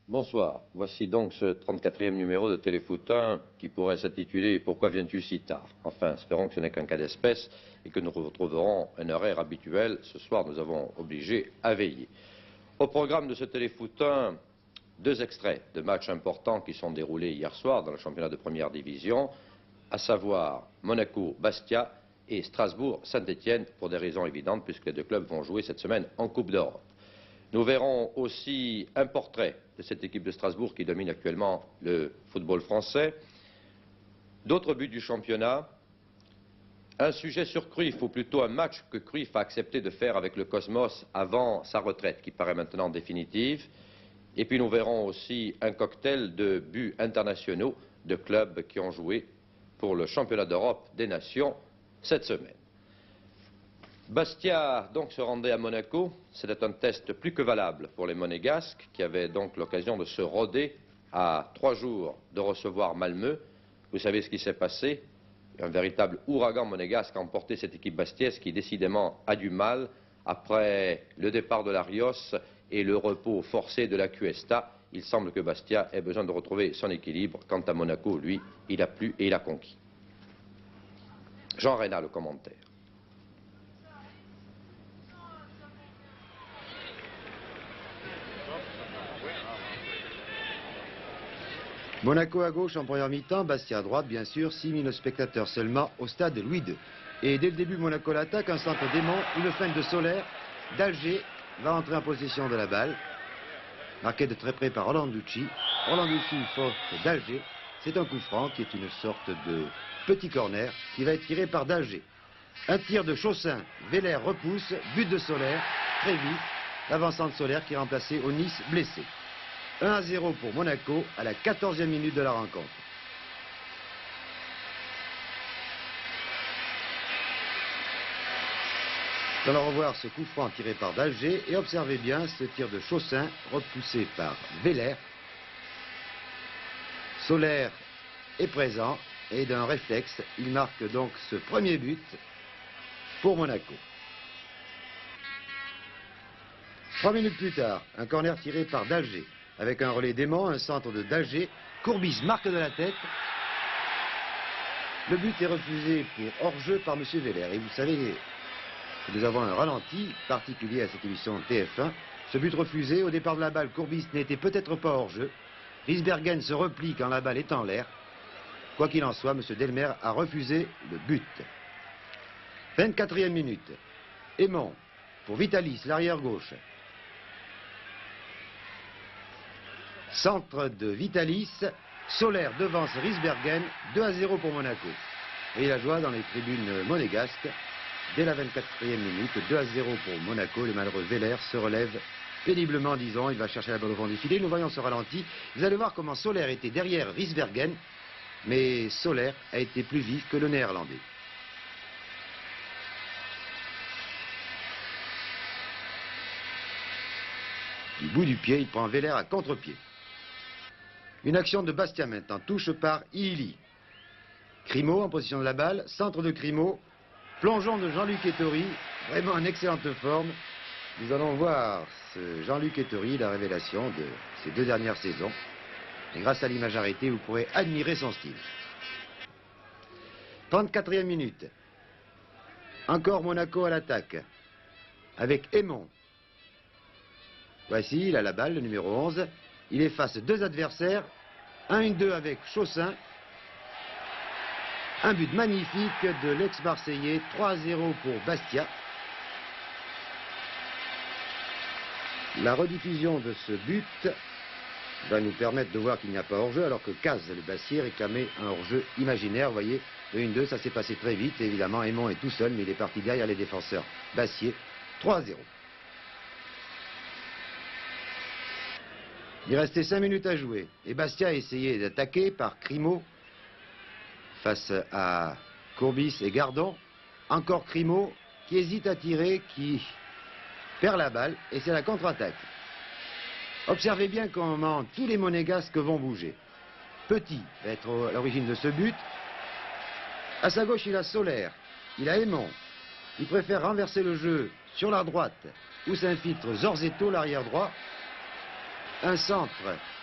Bonsoir, voici donc ce 34e numéro de Téléfoot 1 qui pourrait s'intituler « Pourquoi viens-tu si tard ?» Enfin, espérons que ce n'est qu'un cas d'espèce et que nous retrouverons un horaire habituel. Ce soir, nous avons obligé à veiller. Au programme de ce Téléfoot 1, deux extraits de matchs importants qui sont déroulés hier soir dans le championnat de première division, à savoir Monaco-Bastia et Strasbourg-Saint-Étienne, pour des raisons évidentes puisque les deux clubs vont jouer cette semaine en Coupe d'Europe. Nous verrons aussi un portrait de cette équipe de Strasbourg qui domine actuellement le football français, d'autres buts du championnat, un sujet sur Cruyff, ou plutôt un match que Cruyff a accepté de faire avec le Cosmos avant sa retraite, qui paraît maintenant définitive, et puis nous verrons aussi un cocktail de buts internationaux de clubs qui ont joué pour le championnat d'Europe des Nations cette semaine. Bastia donc se rendait à Monaco. C'était un test plus que valable pour les Monégasques qui avaient donc l'occasion de se roder à 3 jours de recevoir Malmö. Vous savez ce qui s'est passé? Un véritable ouragan monégasque a emporté cette équipe bastiaise qui décidément a du mal après le départ de l'Arios et le repos forcé de la Cuesta. Il semble que Bastia ait besoin de retrouver son équilibre. Quant à Monaco, lui, il a plu et il a conquis. Jean Reyna, le commentaire. Monaco à gauche en première mi-temps, Bastia à droite, bien sûr, 6000 spectateurs seulement au stade Louis II. Et dès le début, Monaco l'attaque, un centre démon, une feinte de Solaire, d'Alger va entrer en possession de la balle, marqué de très près par Orlanducci. Orlanducci, faute d'Alger, c'est un coup franc qui est une sorte de petit corner qui va être tiré par d'Alger. Un tir de Chaussin, Veller repousse, but de Solaire, très vite, l'avançant de Solaire qui est remplacé au Nice blessé. 1-0 pour Monaco à la 14e minute de la rencontre. Nous allons revoir ce coup franc tiré par d'Alger et observez bien ce tir de Chaussin repoussé par Veller. Solaire est présent et d'un réflexe, il marque donc ce premier but pour Monaco. 3 minutes plus tard, un corner tiré par d'Alger. Avec un relais d'aimant, un centre de d'Alger. Courbis marque de la tête. Le but est refusé pour hors-jeu par M. Veller. Et vous savez que nous avons un ralenti particulier à cette émission TF1. Ce but refusé, au départ de la balle, Courbis n'était peut-être pas hors-jeu. Riesbergen se replie quand la balle est en l'air. Quoi qu'il en soit, M. Delmer a refusé le but. 24e minute. Aimant pour Vitalis, l'arrière gauche. Centre de Vitalis, Solaire devance Riesbergen, 2-0 pour Monaco. Et la joie dans les tribunes monégasques. Dès la 24e minute, 2-0 pour Monaco. Le malheureux Veller se relève péniblement, disons. Il va chercher la balle au fond du filet. Nous voyons ce ralenti. Vous allez voir comment Solaire était derrière Riesbergen. Mais Solaire a été plus vif que le Néerlandais. Du bout du pied, il prend Veller à contre-pied. Une action de Bastia maintenant, touche par Illy. Crimo en position de la balle, centre de Crimo, plongeon de Jean-Luc Ettori, vraiment en excellente forme. Nous allons voir ce Jean-Luc Ettori, la révélation de ces 2 dernières saisons. Et grâce à l'image arrêtée, vous pourrez admirer son style. 34e minute. Encore Monaco à l'attaque, avec Aimon. Voici, il a la balle, le numéro 11. Il efface 2 adversaires, 1-2 avec Chaussin. Un but magnifique de l'ex-Marseillais, 3-0 pour Bastia. La rediffusion de ce but va nous permettre de voir qu'il n'y a pas hors-jeu, alors que Caz, le Bastier, réclamait un hors-jeu imaginaire. Vous voyez, le 1-2, ça s'est passé très vite. Évidemment, Aimon est tout seul, mais il est parti derrière les défenseurs. Bastier, 3-0. Il restait 5 minutes à jouer. Et Bastia a essayé d'attaquer par Crimo face à Courbis et Gardon. Encore Crimo qui hésite à tirer, qui perd la balle. Et c'est la contre-attaque. Observez bien comment tous les monégasques vont bouger. Petit va être à l'origine de ce but. À sa gauche, il a Solaire. Il a Aimon. Il préfère renverser le jeu sur la droite où s'infiltre Zorzetto, l'arrière droit. Un centre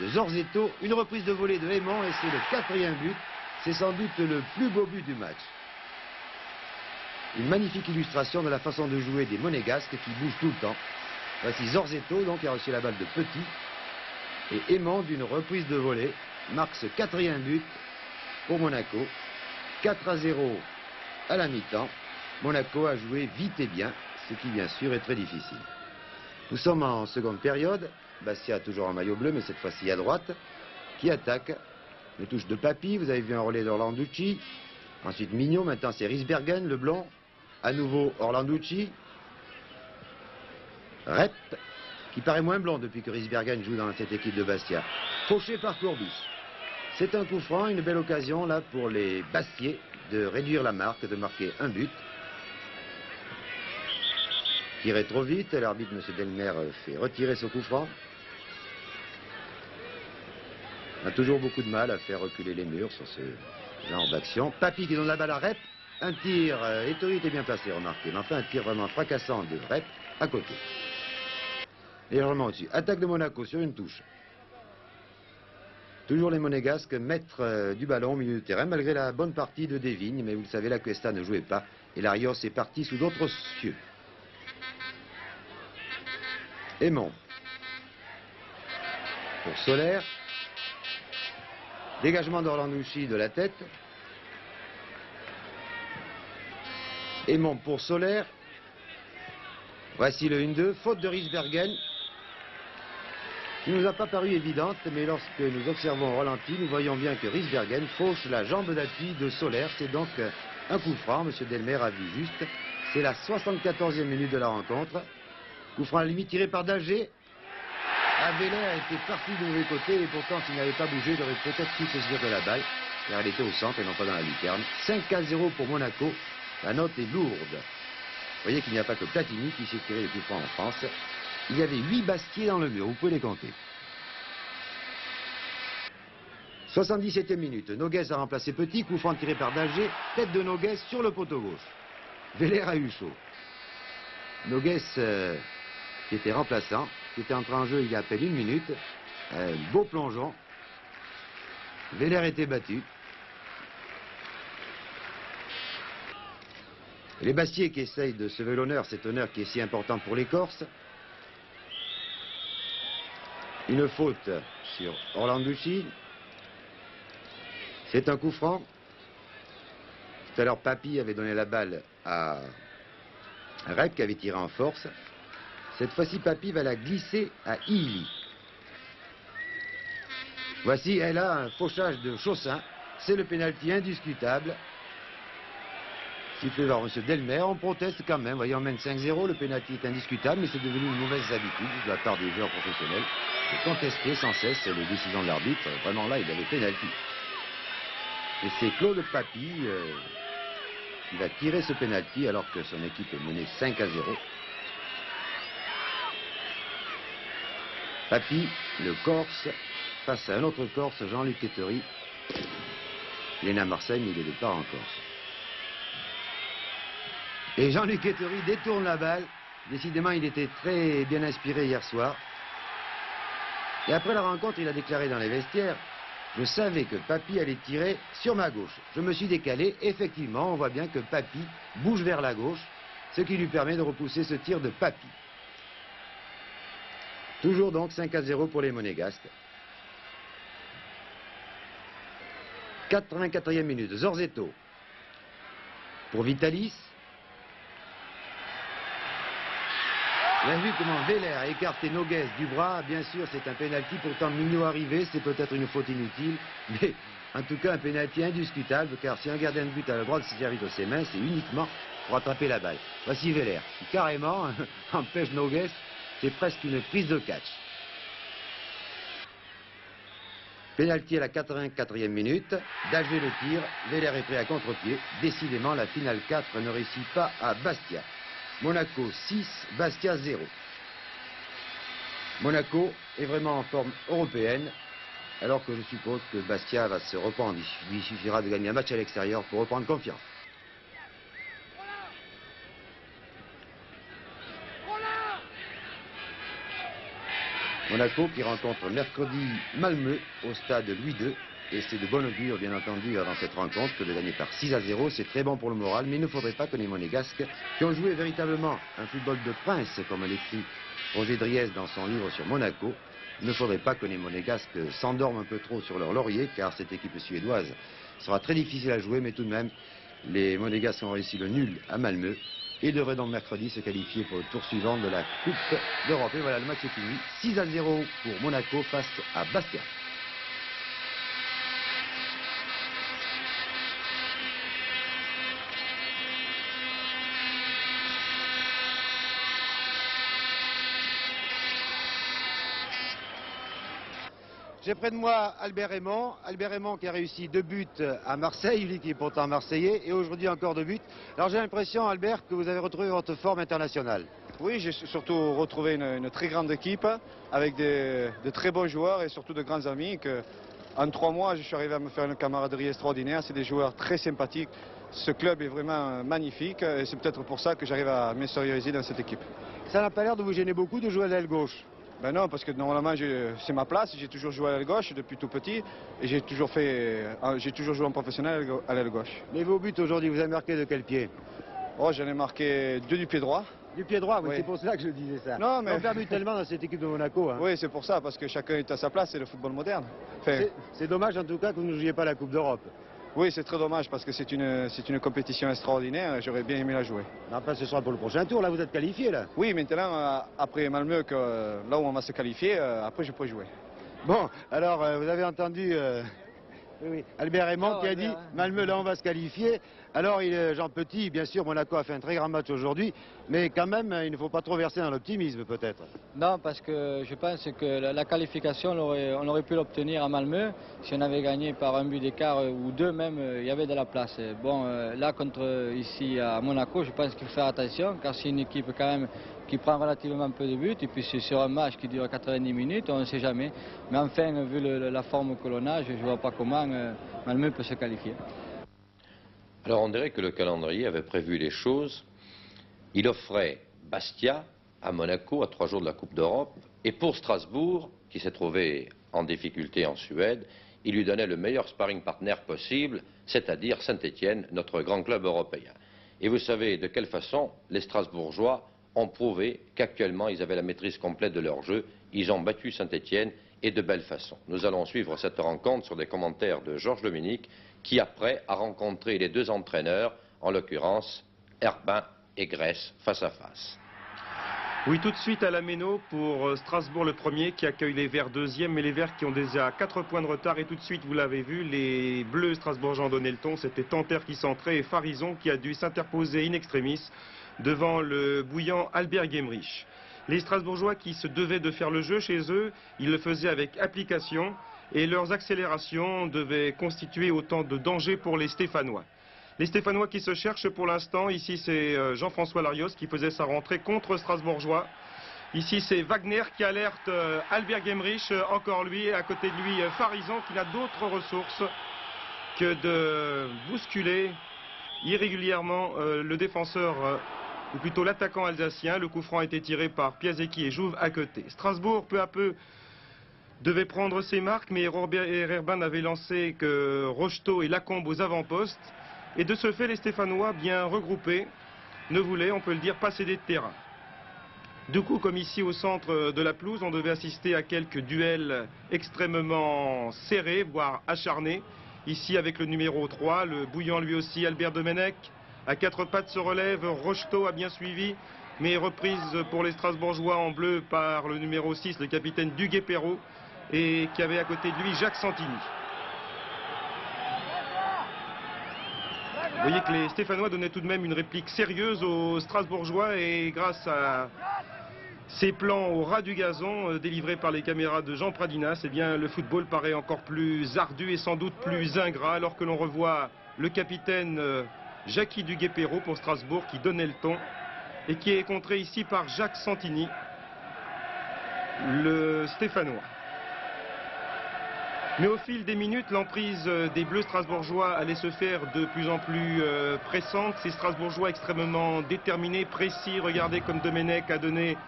de Zorzetto, une reprise de volée de Aimant et c'est le 4e but. C'est sans doute le plus beau but du match. Une magnifique illustration de la façon de jouer des Monégasques qui bougent tout le temps. Voici Zorzetto donc qui a reçu la balle de Petit. Et Aimant d'une reprise de volée marque ce 4e but pour Monaco. 4-0 à la mi-temps. Monaco a joué vite et bien, ce qui bien sûr est très difficile. Nous sommes en seconde période. Bastia toujours en maillot bleu, mais cette fois-ci à droite, qui attaque. Une touche de Papy, vous avez vu un relais d'Orlanducci. Ensuite Mignot, maintenant c'est Riesbergen, le blond. À nouveau Orlanducci. Rep, qui paraît moins blond depuis que Riesbergen joue dans cette équipe de Bastia. Fauché par Courbis. C'est un coup franc, une belle occasion là pour les Bastiais de réduire la marque, de marquer un but. Tiré trop vite, l'arbitre M. Delmer fait retirer ce coup franc. On a toujours beaucoup de mal à faire reculer les murs sur ce genre d'action. Papy qui donne la balle à Rep. Un tir, Ettori était bien placé, remarquez. Mais enfin, un tir vraiment fracassant de Rep à côté. Légèrement au-dessus. Attaque de Monaco sur une touche. Toujours les Monégasques, maîtres du ballon au milieu du terrain, malgré la bonne partie de Devigne. Mais vous le savez, la Cuesta ne jouait pas. Et l'Arios est parti sous d'autres cieux. Aimant. Pour Solaire. Dégagement d'Orlanducci de la tête. Aimant pour Solaire. Voici le 1-2. Faute de Riesbergen. Qui ne nous a pas paru évidente, mais lorsque nous observons au ralenti, nous voyons bien que Riesbergen fauche la jambe d'appui de Solaire. C'est donc un coup franc. M. Delmer a vu juste. C'est la 74e minute de la rencontre. Coup franc à la limite tiré par Dalger. Aveler était parti du mauvais côté et pourtant s'il n'avait pas bougé, il aurait peut-être pu saisir de la balle car elle était au centre et non pas dans la lucarne. 5-0 pour Monaco, la note est lourde. Vous voyez qu'il n'y a pas que Platini qui s'est tiré les coups francs en France. Il y avait 8 Bastiers dans le mur, vous pouvez les compter. 77e minute, Noguès a remplacé Petit, coup franc tiré par Dalger, tête de Noguès sur le poteau gauche. Veller a eu chaud. Noguès qui était remplaçant, qui était entré en jeu il y a à peine 1 minute. Beau plongeon. Veller était battu. Les Bastiers qui essayent de sauver l'honneur, cet honneur qui est si important pour les Corses. Une faute sur Orlanducci. C'est un coup franc. Tout à l'heure, Papy avait donné la balle à Rep qui avait tiré en force. Cette fois-ci, Papy va la glisser à Illy. Voici, elle a un fauchage de Chaussin. C'est le pénalty indiscutable. Sifflé par M. Delmer. On proteste quand même. Voyez, on mène 5-0. Le pénalty est indiscutable, mais c'est devenu une mauvaise habitude de la part des joueurs professionnels de contester sans cesse les décisions de l'arbitre. Vraiment, là, il y avait pénalty. Et c'est Claude Papy qui va tirer ce pénalty alors que son équipe est menée 5-0. Papy, le Corse, face à un autre Corse, Jean-Luc Ettori. Il est né à Marseille, mais il est de part en Corse. Et Jean-Luc Ettori détourne la balle. Décidément, il était très bien inspiré hier soir. Et après la rencontre, il a déclaré dans les vestiaires: je savais que Papy allait tirer sur ma gauche. Je me suis décalé. Effectivement, on voit bien que Papy bouge vers la gauche, ce qui lui permet de repousser ce tir de Papy. Toujours donc 5-0 pour les Monégasques. 84e minute, Zorzetto pour Vitalis. Bien vu comment Veller a écarté Noguès du bras. Bien sûr, c'est un pénalty. Pourtant, Mignot arrivé, c'est peut-être une faute inutile. Mais en tout cas, un pénalty indiscutable. Car si un gardien de but a le droit de se servir de ses mains, c'est uniquement pour attraper la balle. Voici Veller qui carrément empêche Noguès. C'est presque une prise de catch. Pénalty à la 84e minute. Dalger le tire. Veller est pris à contre-pied. Décidément, la finale 4 ne réussit pas à Bastia. Monaco 6, Bastia 0. Monaco est vraiment en forme européenne, alors que je suppose que Bastia va se reprendre. Il lui suffira de gagner un match à l'extérieur pour reprendre confiance. Monaco qui rencontre mercredi Malmö au stade Louis II. Et c'est de bon augure, bien entendu, dans cette rencontre que de gagner par 6-0. C'est très bon pour le moral, mais il ne faudrait pas que les Monégasques, qui ont joué véritablement un football de prince, comme l'écrit Roger Dries dans son livre sur Monaco, il ne faudrait pas que les Monégasques s'endorment un peu trop sur leur laurier, car cette équipe suédoise sera très difficile à jouer, mais tout de même, les Monégasques ont réussi le nul à Malmö et devraient donc mercredi se qualifier pour le tour suivant de la Coupe d'Europe. Et voilà, le match est fini. 6-0 pour Monaco face à Bastia. J'ai près de moi Albert Raymond qui a réussi 2 buts à Marseille, lui qui est pourtant marseillais, et aujourd'hui encore 2 buts. Alors j'ai l'impression, Albert, que vous avez retrouvé votre forme internationale. Oui, j'ai surtout retrouvé une très grande équipe, avec de très bons joueurs et surtout de grands amis. En 3 mois, je suis arrivé à me faire une camaraderie extraordinaire, c'est des joueurs très sympathiques. Ce club est vraiment magnifique et c'est peut-être pour ça que j'arrive à m'extérioriser dans cette équipe. Ça n'a pas l'air de vous gêner beaucoup de jouer à l'aile gauche? Ben non, parce que normalement c'est ma place, j'ai toujours joué à l'aile gauche depuis tout petit et j'ai toujours joué en professionnel à l'aile gauche. Mais vos buts aujourd'hui, vous avez marqué de quel pied? Oh, j'en ai marqué 2 du pied droit. Du pied droit, oui, oui. C'est pour cela que je disais ça. Non, mais... On perd tellement dans cette équipe de Monaco. Hein. Oui, c'est pour ça, parce que chacun est à sa place, c'est le football moderne. Enfin... C'est dommage en tout cas que vous ne jouiez pas la Coupe d'Europe. Oui, c'est très dommage parce que c'est une compétition extraordinaire et j'aurais bien aimé la jouer. Enfin, ce sera pour le prochain tour, là vous êtes qualifié là. Oui, maintenant, après Malmö, là où on va se qualifier, après je pourrai jouer. Bon, alors vous avez entendu oui, Albert Raymond qui a dit Malmö, là on va se qualifier. Alors Jean Petit, bien sûr, Monaco a fait un très grand match aujourd'hui, mais quand même il ne faut pas trop verser dans l'optimisme peut-être. Non, parce que je pense que la qualification, on aurait pu l'obtenir à Malmö. Si on avait gagné par un but d'écart ou 2 même, il y avait de la place. Bon, là ici à Monaco, je pense qu'il faut faire attention, car c'est une équipe quand même qui prend relativement peu de buts, et puis c'est sur un match qui dure 90 minutes, on ne sait jamais. Mais enfin, vu la forme que l'on a, je ne vois pas comment Malmö peut se qualifier. Alors on dirait que le calendrier avait prévu les choses. Il offrait Bastia à Monaco à 3 jours de la Coupe d'Europe, et pour Strasbourg, qui s'est trouvé en difficulté en Suède, il lui donnait le meilleur sparring partner possible, c'est-à-dire Saint-Étienne, notre grand club européen. Et vous savez de quelle façon les Strasbourgeois ont prouvé qu'actuellement ils avaient la maîtrise complète de leur jeu. Ils ont battu Saint-Étienne et de belle façon. Nous allons suivre cette rencontre sur des commentaires de Georges Dominique qui après a rencontré les 2 entraîneurs, en l'occurrence Herbin et Grèce, face à face. Oui, tout de suite à la Méno pour Strasbourg le premier qui accueille les Verts deuxième, mais les Verts qui ont déjà 4 points de retard. Et tout de suite, vous l'avez vu, les Bleus strasbourgeois ont donné le ton. C'était Tanter qui centrait et Farison qui a dû s'interposer in extremis devant le bouillant Albert Gemrich. Les Strasbourgeois qui se devaient de faire le jeu chez eux, ils le faisaient avec application et leurs accélérations devaient constituer autant de danger pour les Stéphanois. Les Stéphanois qui se cherchent pour l'instant, ici c'est Jean-François Larios qui faisait sa rentrée contre Strasbourgeois. Ici c'est Wagner qui alerte Albert Gemrich, encore lui, et à côté de lui Farison qui n'a d'autres ressources que de bousculer irrégulièrement le défenseur, ou plutôt l'attaquant alsacien. Le coup franc a été tiré par Piasecki et Jouve à côté. Strasbourg peu à peu devait prendre ses marques, mais Herbin avait lancé que Rocheteau et Lacombe aux avant-postes. Et de ce fait, les Stéphanois, bien regroupés, ne voulaient, on peut le dire, pas céder de terrain. Du coup, comme ici au centre de la pelouse, on devait assister à quelques duels extrêmement serrés, voire acharnés. Ici avec le numéro 3, le bouillant lui aussi, Albert Domenech. À 4 pattes se relève, Rocheteau a bien suivi, mais reprise pour les Strasbourgeois en bleu par le numéro 6, le capitaine Duguay-Perrault, et qui avait à côté de lui Jacques Santini. Vous voyez que les Stéphanois donnaient tout de même une réplique sérieuse aux Strasbourgeois, et grâce à ces plans au ras du gazon délivrés par les caméras de Jean Pradinas, eh bien, le football paraît encore plus ardu et sans doute plus ingrat, alors que l'on revoit le capitaine Jackie Duguay-Perrault pour Strasbourg qui donnait le ton et qui est contré ici par Jacques Santini, le Stéphanois. Mais au fil des minutes, l'emprise des Bleus strasbourgeois allait se faire de plus en plus pressante. Ces Strasbourgeois extrêmement déterminés, précis. Regardez comme Domenech a donné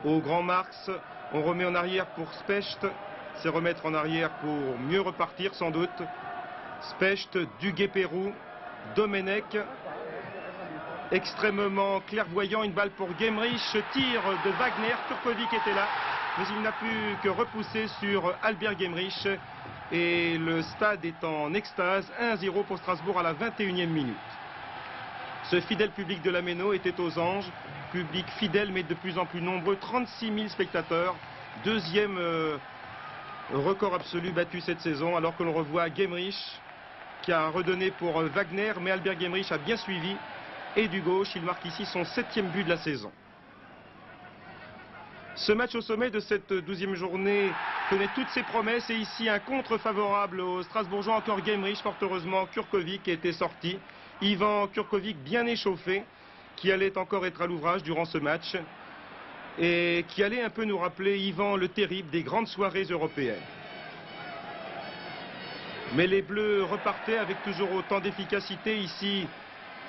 au grand Marx On remet en arrière pour Specht. C'est remettre en arrière pour mieux repartir sans doute. Specht, Duguay-Pérou, Domenech. Extrêmement clairvoyant, une balle pour Gemrich, tir de Wagner. Kurkovic était là, mais il n'a pu que repousser sur Albert Gemrich. Et le stade est en extase, 1-0 pour Strasbourg à la 21e minute. Ce fidèle public de la Méno était aux anges, public fidèle mais de plus en plus nombreux, 36 000 spectateurs, deuxième record absolu battu cette saison, alors que l'on revoit Gemrich qui a redonné pour Wagner, mais Albert Gemrich a bien suivi, et du gauche, il marque ici son 7e but de la saison. Ce match au sommet de cette 12e journée connaît toutes ses promesses, et ici un contre favorable aux Strasbourgeois, encore Gemrich, fort heureusement Kurkovic était sorti. Ivan Kurkovic bien échauffé, qui allait encore être à l'ouvrage durant ce match, et qui allait un peu nous rappeler Ivan le Terrible des grandes soirées européennes. Mais les Bleus repartaient avec toujours autant d'efficacité. Ici,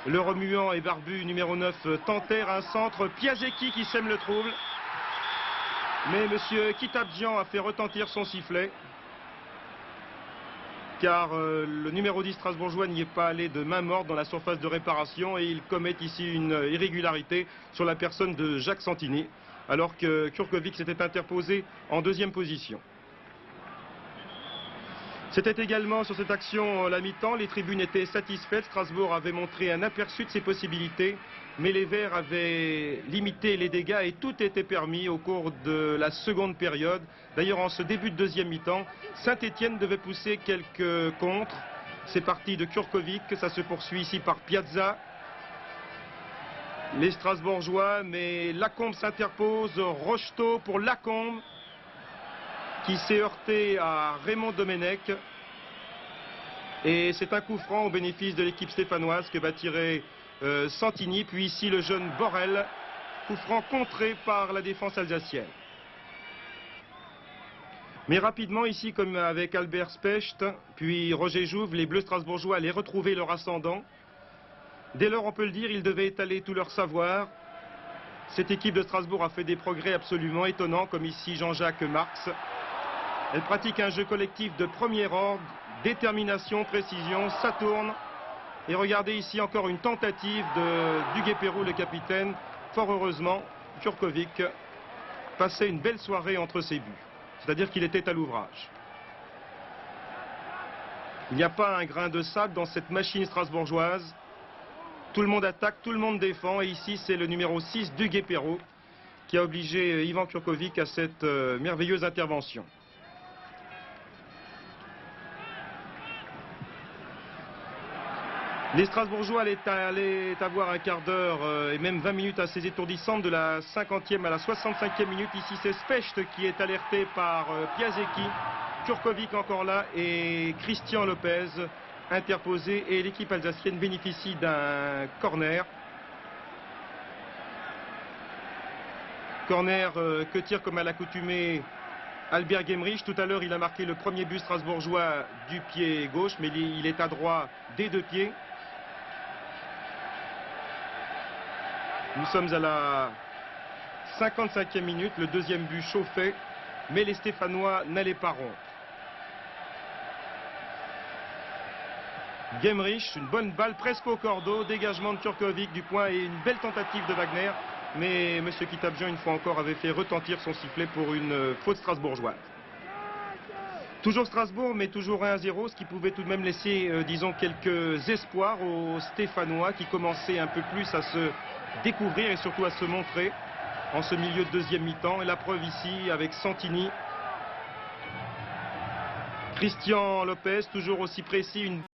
le remuant et barbu numéro 9 tentèrent un centre. Piasecki qui sème le trouble. Mais M. Kitabjian a fait retentir son sifflet. Car le numéro 10 strasbourgeois n'y est pas allé de main morte dans la surface de réparation. Et il commet ici une irrégularité sur la personne de Jacques Santini. Alors que Kurkovic s'était interposé en deuxième position. C'était également sur cette action la mi-temps, les tribunes étaient satisfaites, Strasbourg avait montré un aperçu de ses possibilités, mais les Verts avaient limité les dégâts et tout était permis au cours de la seconde période. D'ailleurs en ce début de deuxième mi-temps, Saint-Étienne devait pousser quelques contres, c'est parti de Kurkovic, ça se poursuit ici par Piazza. Les Strasbourgeois, mais Lacombe s'interpose, Rocheteau pour Lacombe, qui s'est heurté à Raymond Domenech. Et c'est un coup franc au bénéfice de l'équipe stéphanoise que va tirer Santini. Puis ici le jeune Borel, coup franc contré par la défense alsacienne. Mais rapidement ici, comme avec Albert Specht, puis Roger Jouve, les Bleus strasbourgeois allaient retrouver leur ascendant. Dès lors, on peut le dire, ils devaient étaler tout leur savoir. Cette équipe de Strasbourg a fait des progrès absolument étonnants, comme ici Jean-Jacques Marx. Elle pratique un jeu collectif de premier ordre, détermination, précision, ça tourne. Et regardez ici encore une tentative de Duguay-Pérou, le capitaine. Fort heureusement, Kurkovic passait une belle soirée entre ses buts. C'est-à-dire qu'il était à l'ouvrage. Il n'y a pas un grain de sable dans cette machine strasbourgeoise. Tout le monde attaque, tout le monde défend. Et ici, c'est le numéro 6, Duguay-Pérou, qui a obligé Ivan Kurkovic à cette merveilleuse intervention. Les Strasbourgeois allaient avoir un quart d'heure et même 20 minutes assez étourdissantes de la 50e à la 65e minute. Ici, c'est Specht qui est alerté par Piasecki. Kurkovic encore là et Christian Lopez interposé. Et l'équipe alsacienne bénéficie d'un corner. Corner que tire comme à l'accoutumée Albert Gemrich. Tout à l'heure, il a marqué le premier but strasbourgeois du pied gauche, mais il est adroit des deux pieds. Nous sommes à la 55e minute, le deuxième but chauffait, mais les Stéphanois n'allaient pas rompre. Gemrich, une bonne balle presque au cordeau, dégagement de Kurkovic du point et une belle tentative de Wagner. Mais M. Kitabjian, une fois encore, avait fait retentir son sifflet pour une faute strasbourgeoise. Toujours Strasbourg, mais toujours 1-0, ce qui pouvait tout de même laisser, disons, quelques espoirs aux Stéphanois qui commençaient un peu plus à se découvrir et surtout à se montrer en ce milieu de deuxième mi-temps. Et la preuve ici avec Santini. Christian Lopez, toujours aussi précis.